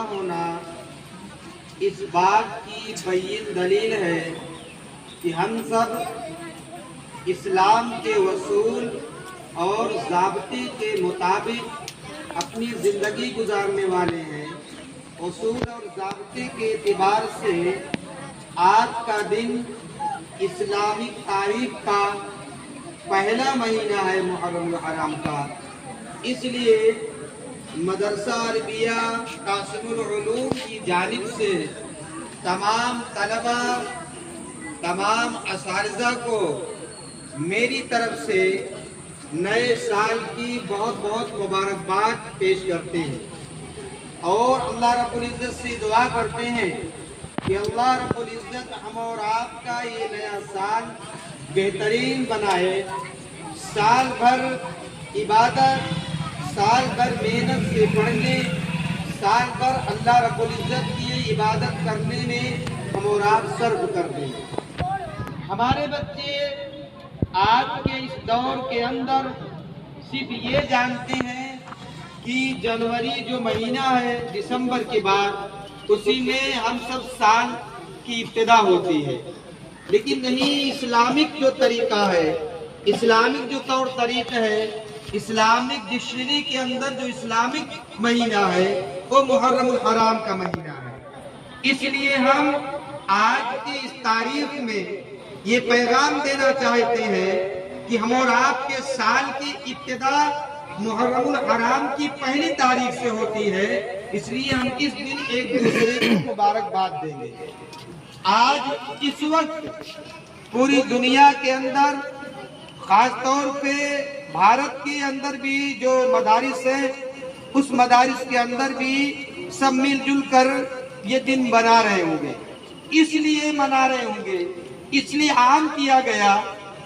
ہونا اس بات کی بین دلیل ہے کہ ہم سب اسلام کے اصول اور ضابطے کے مطابق اپنی زندگی گزارنے والے ہیں۔ اصول اور ضابطے کے اعتبار سے آج کا دن اسلامی تاریخ کا پہلا مہینہ ہے محرم الحرام کا، اس لیے مدرسہ عربیہ قاسم العلوم کی جانب سے تمام طلبہ، تمام اساتذہ کو میری طرف سے نئے سال کی بہت بہت مبارکباد پیش کرتے ہیں اور اللہ رب العزت سے دعا کرتے ہیں کہ اللہ رب العزت ہم اور آپ کا یہ نیا سال بہترین بنائے، سال بھر عبادت، سال بھر محنت سے پڑھنے، سال بھر اللہ رب العزت کی عبادت کرنے میں ہم اور آپ صرف کر دیں۔ ہمارے بچے آج کے اس دور کے اندر صرف یہ جانتے ہیں کہ جنوری جو مہینہ ہے دسمبر کے بعد اسی میں ہم سب سال کی ابتدا ہوتی ہے، لیکن نہیں، اسلامک جو طریقہ ہے، اسلامک جو طور طریقہ ہے، اسلامک ڈکشنری کے اندر جو اسلامک مہینہ ہے وہ محرم الحرام کا مہینہ ہے۔ اس لیے ہم آج کی اس تاریخ میں یہ پیغام دینا چاہتے ہیں کہ ہم اور آپ کے سال کی ابتدا محرم الحرام کی پہلی تاریخ سے ہوتی ہے، اس لیے ہم اس دن ایک دوسرے کو مبارکباد دیں گے۔ آج اس وقت پوری دنیا کے اندر، خاص طور پہ بھارت کے اندر بھی جو مدارس ہیں اس مدارس کے اندر بھی سب مل جل کر یہ دن منا رہے ہوں گے، اس لیے منا رہے ہوں گے، اس لیے عام کیا گیا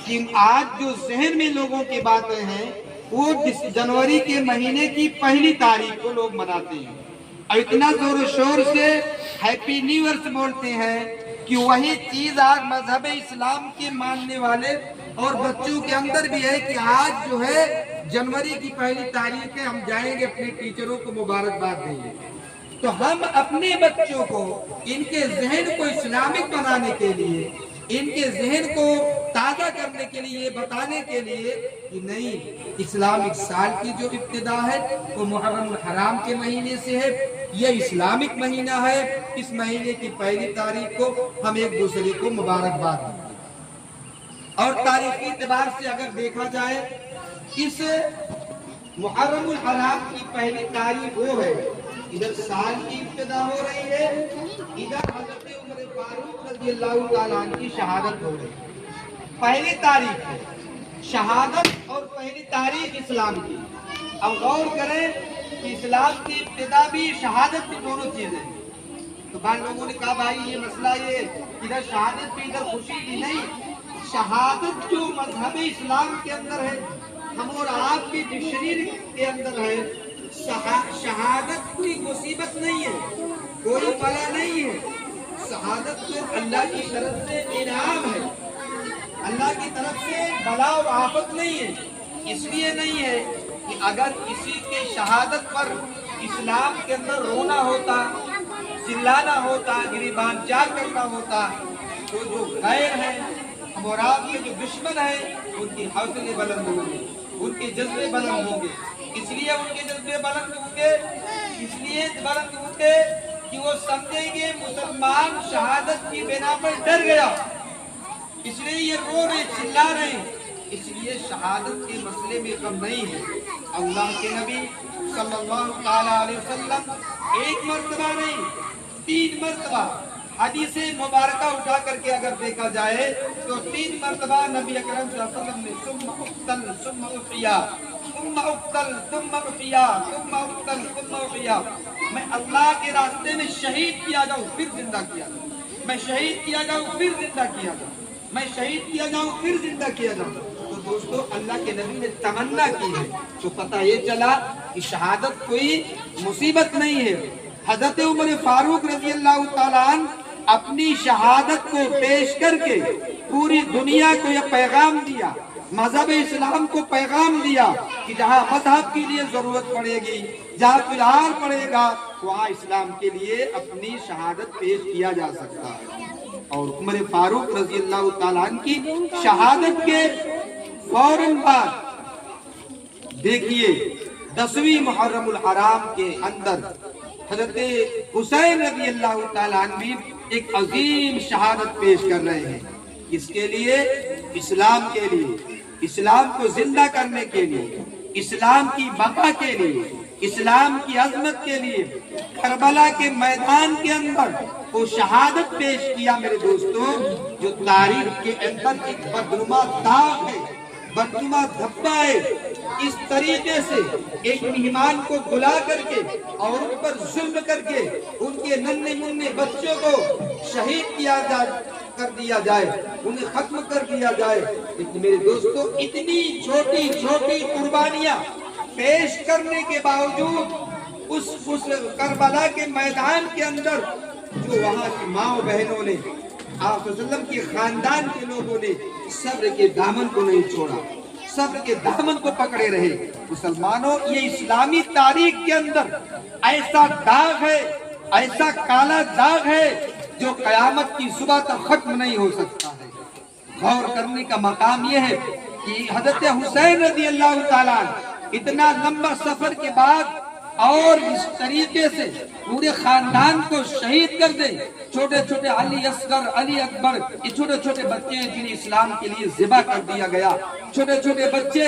کہ آج جو ذہن میں لوگوں کی باتیں ہیں وہ جنوری کے مہینے کی پہلی تاریخ کو لوگ مناتے ہیں اور اتنا زور و شور سے ہیپی نیو ایئر بولتے ہیں کہ وہی چیز آج مذہب اسلام کے ماننے والے اور بچوں کے اندر بھی ہے کہ آج جو ہے جنوری کی پہلی تاریخ ہے، ہم جائیں گے اپنے ٹیچروں کو مبارکباد دیں گے۔ تو ہم اپنے بچوں کو، ان کے ذہن کو اسلامک بنانے کے لیے، ان کے ذہن کو تازہ کرنے کے لیے، بتانے کے لیے کہ نہیں، اسلامک سال کی جو ابتدا ہے وہ محرم الحرام کے مہینے سے ہے، یہ اسلامک مہینہ ہے، اس مہینے کی پہلی تاریخ کو ہم ایک دوسرے کو مبارکباد دیں گے۔ اور تاریخی اعتبار سے اگر دیکھا جائے، اس محرم الحرام کی پہلی تاریخ وہ ہے، ادھر سال کی ابتدا ہو رہی ہے، ادھر حضرت عمر فاروق رضی اللہ تعالیٰ عنہ کی شہادت ہو رہی ہے۔ پہلی تاریخ ہے شہادت اور پہلی تاریخ اسلام کی۔ اب غور کریں کہ اسلام کی ابتدا بھی شہادت بھی دونوں چیزیں ہیں۔ تو بعض لوگوں نے کہا بھائی یہ مسئلہ یہ ادھر شہادت بھی ادھر خوشی بھی نہیں، شہادت جو مذہب اسلام کے اندر ہے، ہم اور آپ کی ڈکشنری کے اندر ہے، شہادت کوئی مصیبت نہیں ہے، کوئی بلا نہیں ہے، شہادت تو اللہ کی طرف سے انعام ہے، اللہ کی طرف سے بلا اور آفت نہیں ہے۔ اس لیے نہیں ہے کہ اگر کسی کی شہادت پر اسلام کے اندر رونا ہوتا، چلانا ہوتا، گریبان چار کرنا ہوتا، تو جو غیر ہیں، ہم اور آپ کے جو دشمن ہیں، ان کی حوصلے بلند ہوں گے، ان کے جذبے بلند ہوں گے۔ اس لیے ان کے جذبے بلند ہوں گے، اس لیے بلند ہوں گے کہ وہ سمجھیں گے مسلمان شہادت کی بنا پر ڈر گیا، اس لیے یہ رو رہے، چلا رہے، اس لیے شہادت کے مسئلے میں کم نہیں ہے۔ اللہ کے نبی صلی اللہ علیہ وسلم ایک مرتبہ نہیں، 3 مرتبہ حدیث مبارکہ اٹھا کر کے اگر دیکھا جائے تو 3 مرتبہ نبی اکرم صلی اللہ علیہ وسلم نے ثم اقتل ثم احیا، ثم اقتل ثم احیا، ثم اقتل ثم احیا، میں اللہ کے راستے میں شہید کیا جاؤں پھر زندہ کیا جاؤں، میں شہید کیا جاؤں پھر زندہ کیا جاؤں، میں شہید کیا جاؤں پھر زندہ کیا جاؤں۔ تو دوستو اللہ کے نبی نے تمنا کی ہے تو پتہ یہ چلا کہ شہادت کوئی مصیبت نہیں ہے۔ حضرت عمر فاروق رضی اللہ تعالیٰ عنہ اپنی شہادت کو پیش کر کے پوری دنیا کو یہ پیغام دیا، مذہب اسلام کو پیغام دیا کہ جہاں مذہب کے لیے ضرورت پڑے گی، جہاں فی الحال پڑے گا، वहाँ इस्लाम के लिए अपनी शहादत पेश किया जा सकता है। और उमर फारूक रजी अल्लाह ताला अन्हु की शहादत के फौरन बाद देखिए 10वीं मुहर्रमुल हराम के अंदर हजरत हुसैन रजी अल्लाह ताला अन्हु भी एक अजीम शहादत पेश कर रहे हैं। किसके लिए? इस्लाम के लिए, इस्लाम को जिंदा करने के लिए, इस्लाम की बका के लिए, इस्लाम की अजमत के लिए करबला के मैदान के अंदर वो शहादत पेश किया मेरे दोस्तों, जो तारीख के अंदर एक बदनुमा दाग है, बदनुमा धब्बा है। इस तरीके से एक मेहमान को बुला करके और उन पर जुल्म करके उनके नन्हे मुन्ने बच्चों को शहीद कर दिया जाए, उन्हें खत्म कर दिया जाए। लेकिन मेरे दोस्तों इतनी छोटी छोटी कुर्बानियां पेश करने के बावजूद उस करबला के मैदान के अंदर जो वहाँ की माँ बहनों ने, आप वसल्लम के खानदान के लोगों ने सब्र के दामन को नहीं छोड़ा, सब्र के दामन को पकड़े रहे। मुसलमानों, ये इस्लामी तारीख के अंदर ऐसा दाग है, ऐसा काला दाग है जो कयामत की सुबह तक खत्म नहीं हो सकता है। गौर करने का मकाम यह है कि हजरत हुसैन रज़ी अल्लाह ताला इतना लंबा सफर के बाद और इस तरीके से पूरे खानदान को शहीद कर दे। छोटे छोटे अली असगर, अली अकबर, ये छोटे छोटे बच्चे जिन्हें इस्लाम के लिए ज़िबा कर दिया गया, छोटे छोटे बच्चे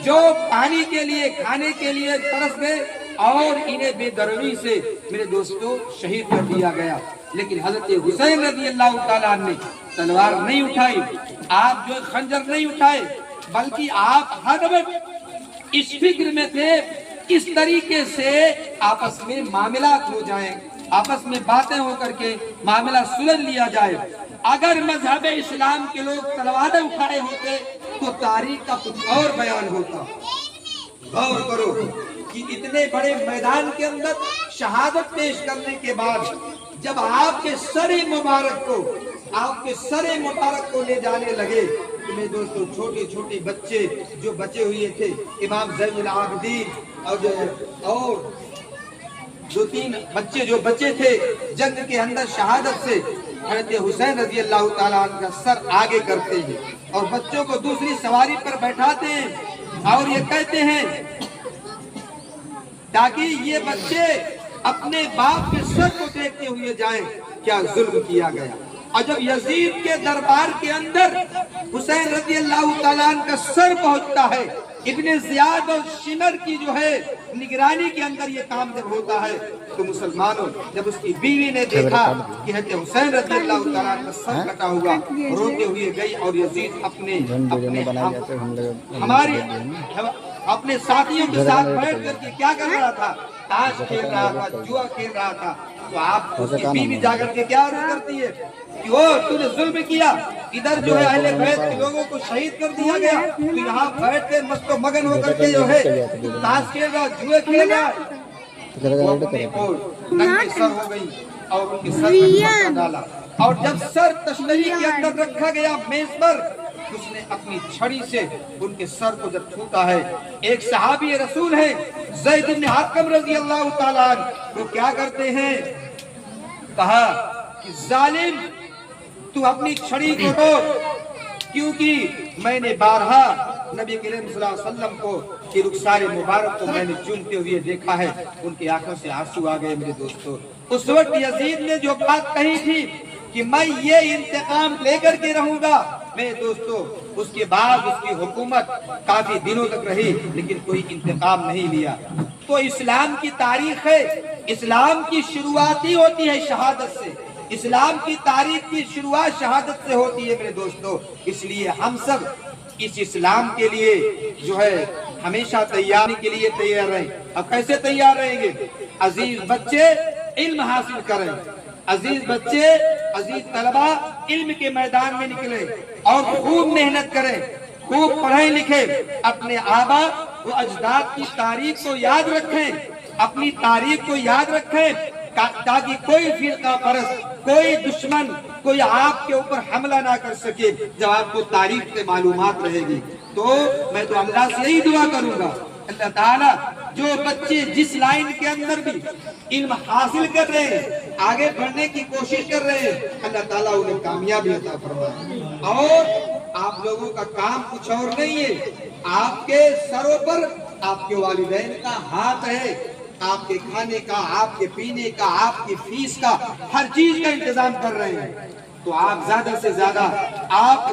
जो पानी के लिए, खाने के लिए तरस गए और इन्हें बेदरवी से मेरे दोस्तों शहीद कर दिया गया। लेकिन हजरत हुसैन रज़ी अल्लाह ताला ने तलवार नहीं उठाई, आप जो खंजर नहीं उठाए, बल्कि आप हर वक्त इस फिक्र में थे इस तरीके से आपस में मामला हो जाए, आपस में बातें होकर के मामला सुलझ लिया जाए। अगर मजहब इस्लाम के लोग तलवारें उठाए होते तो तारीख का कुछ और बयान होता। गौर करो कि इतने बड़े मैदान के अंदर शहादत पेश करने के बाद जब आपके सरे मुबारक को ले जाने लगे तो मेरे दोस्तों छोटे छोटे बच्चे जो बचे हुए थे, इमाम ज़ैनुल आबिदीन और दो तीन बच्चे जो बचे थे जंग के अंदर शहादत से, हज़रत हुसैन रज़ी अल्लाह ताला अन्हु का सर आगे करते हैं और बच्चों को दूसरी सवारी पर बैठाते हैं और ये कहते हैं ताकि ये बच्चे अपने बाप के सर को देखते हुए जाएं, क्या जुल्म किया गया। और जब यजीद के दरबार के अंदर हुसैन रज़ी अल्लाह ताला अन्हु का सर पहुंचता है, इब्ने ज़ियाद और शिमर की जो है निगरानी के अंदर ये काम जब होता है तो मुसलमानों, जब उसकी बीवी ने देखा कि हज़रत हुसैन रज़ी अल्लाह ताला अन्हु का सर कटा हुआ, रोते हुए गई और यजीद अपने साथियों के साथ बैठ करके क्या कर रहा था, ताश खेल रहा था, जुआ खेल रहा था। तो आप उसकी बीवी जाकर के क्या अर्ज करती है कि वो तूने जुल्म किया, इधर जो है अहले बैत के लोगों को शहीद कर दिया गया, तो यहाँ बैठ के मस्तो मगन होकर के जो है ताश खेल रहा, जुए खेल रहा। वो अपने ओर नंगे सर हो गई और उनके सर पर पत्थर डाला और जब सर तशनरी के अंदर रखा गया मेज पर, उसने अपनी छड़ी से उनके सर को जब छूता है, एक सहाबी रसूल है ज़ैद इब्न हारिम रज़ी अल्लाह ताला अन्हु, वो क्या करते हैं, कहा कि जालिम तू अपनी छड़ी को रोक, क्योंकि मैंने बारहा नबी करीम सल्लल्लाहु अलैहि वसल्लम को कि रुखसारे मुबारक को मैंने चूमते हुए देखा है। उनकी आंखों से आंसू आ गए मेरे दोस्तों। उस वक्त यजीद ने जो बात कही थी कि मैं ये इंतकाम लेकर के रहूंगा, मेरे दोस्तों उसके बाद उसकी हुकूमत काफी दिनों तक रही लेकिन कोई इंतकाम नहीं लिया। तो इस्लाम की तारीख है, इस्लाम की शुरुआत ही होती है शहादत से, इस्लाम की तारीख की शुरुआत शहादत से होती है मेरे दोस्तों। इसलिए हम सब इस इस्लाम के लिए जो है हमेशा तैयारी के लिए तैयार रहें। अब कैसे तैयार रहेंगे? अजीज बच्चे इल्म हासिल करें, अजीज बच्चे, अजीज तलबा इल्म के मैदान में निकले और खूब मेहनत करें, खूब पढ़े लिखे, अपने आबा व अजदाद की तारीख को याद रखें, अपनी तारीख को याद रखें ताकि कोई फिरका परस्त, कोई दुश्मन, कोई आपके ऊपर हमला ना कर सके। जब आपको तारीख से मालूमात रहेगी तो मैं तो अल्लाह से यही दुआ करूंगा اللہ تعالیٰ جو بچے جس لائن کے اندر بھی علم حاصل کر رہے ہیں، آگے بڑھنے کی کوشش کر رہے ہیں، اللہ تعالیٰ انہیں کامیابی عطا فرمائے۔ اور آپ لوگوں کا کام کچھ اور نہیں ہے، آپ کے سروں پر آپ کے والدین کا ہاتھ ہے، آپ کے کھانے کا، آپ کے پینے کا، آپ کی فیس کا، ہر چیز کا انتظام کر رہے ہیں۔ تو آپ زیادہ سے زیادہ آپ